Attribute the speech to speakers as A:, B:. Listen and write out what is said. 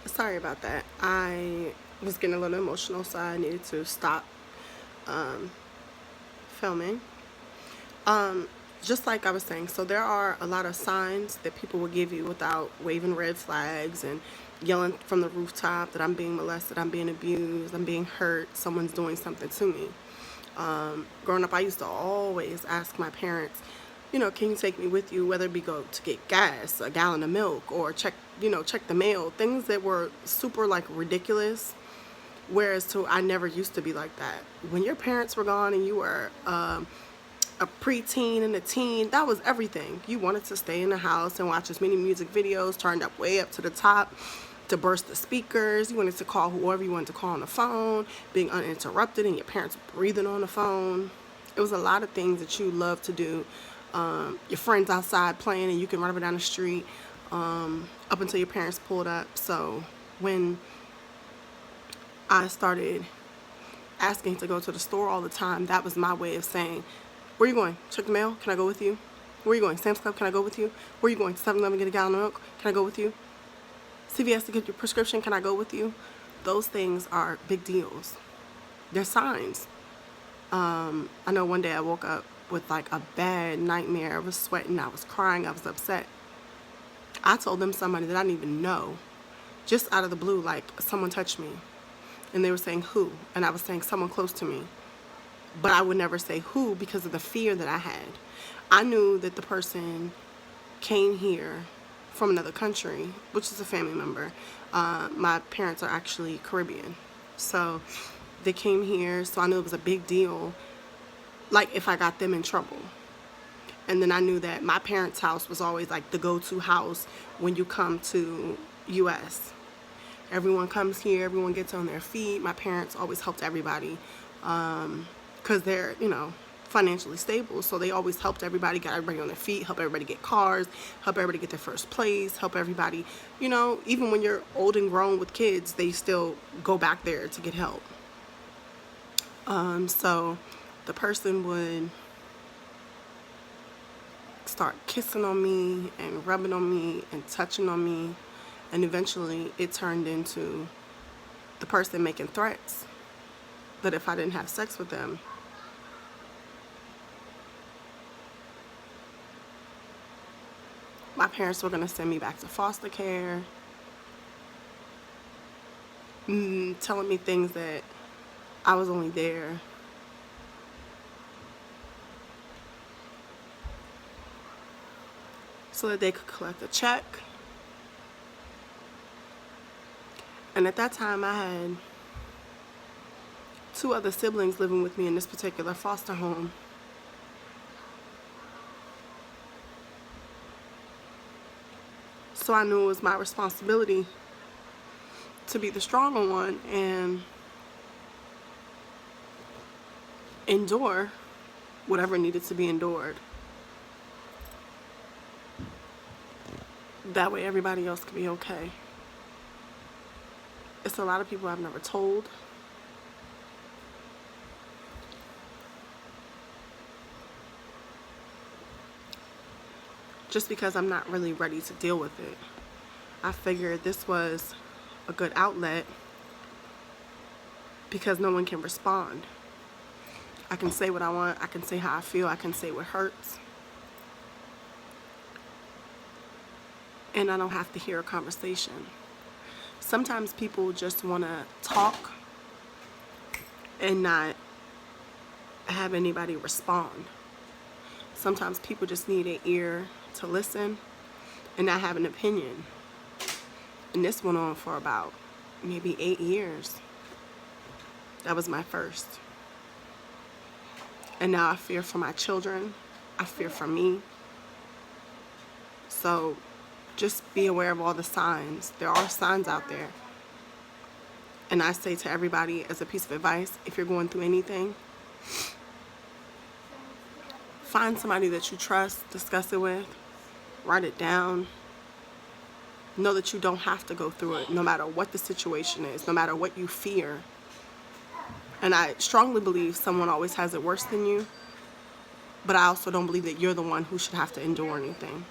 A: Sorry about that. I was getting a little emotional, so I needed to stop filming. Just like I was saying, so there are a lot of signs that people will give you without waving red flags and yelling from the rooftop that I'm being molested, I'm being abused, I'm being hurt, someone's doing something to me. Growing up, I used to always ask my parents, can you take me with you, whether it be go to get gas, a gallon of milk, or check the mail, things that were super like ridiculous. Whereas I never used to be like that. When your parents were gone and you were a preteen and a teen, that was everything. You wanted to stay in the house and watch as many music videos turned up way up to the top to burst the speakers. You wanted to call whoever you wanted to call on the phone, being uninterrupted, and your parents breathing on the phone. It was a lot of things that you loved to do. Your friends outside playing, and you can run up and down the street up until your parents pulled up. So when I started asking to go to the store all the time, that was my way of saying, where are you going? Check the mail? Can I go with you? Where are you going? Sam's Club? Can I go with you? Where are you going? 7-Eleven, get a gallon of milk? Can I go with you? CVS to get your prescription? Can I go with you? Those things are big deals. They're signs. I know one day I woke up with like a bad nightmare. I was sweating, I was crying, I was upset. I told them somebody that I didn't even know, just out of the blue, like someone touched me. And they were saying who? And I was saying someone close to me. But I would never say who because of the fear that I had. I knew that the person came here from another country, which is a family member. My parents are actually Caribbean. So they came here, so I knew it was a big deal, like if I got them in trouble. And then I knew that my parents' house was always like the go-to house when you come to US. Everyone comes here, everyone gets on their feet. My parents always helped everybody because they're, financially stable. So they always helped everybody, got everybody on their feet, help everybody get cars, help everybody get their first place, help everybody, even when you're old and grown with kids, they still go back there to get help. So the person would start kissing on me and rubbing on me and touching on me. And eventually it turned into the person making threats that if I didn't have sex with them, my parents were going to send me back to foster care, telling me things that I was only there so that they could collect a check. And at that time, I had 2 other siblings living with me in this particular foster home. So I knew it was my responsibility to be the stronger one and endure whatever needed to be endured. That way everybody else could be okay. It's a lot of people I've never told. Just because I'm not really ready to deal with it. I figured this was a good outlet because no one can respond. I can say what I want, I can say how I feel, I can say what hurts. And I don't have to hear a conversation. Sometimes people just want to talk and not have anybody respond. Sometimes people just need an ear to listen and not have an opinion. And this went on for about maybe 8 years. That was my first. And now I fear for my children. I fear for me. So just be aware of all the signs. There are signs out there. And I say to everybody as a piece of advice, if you're going through anything, find somebody that you trust, discuss it with, write it down. Know that you don't have to go through it, no matter what the situation is, no matter what you fear. And I strongly believe someone always has it worse than you, but I also don't believe that you're the one who should have to endure anything.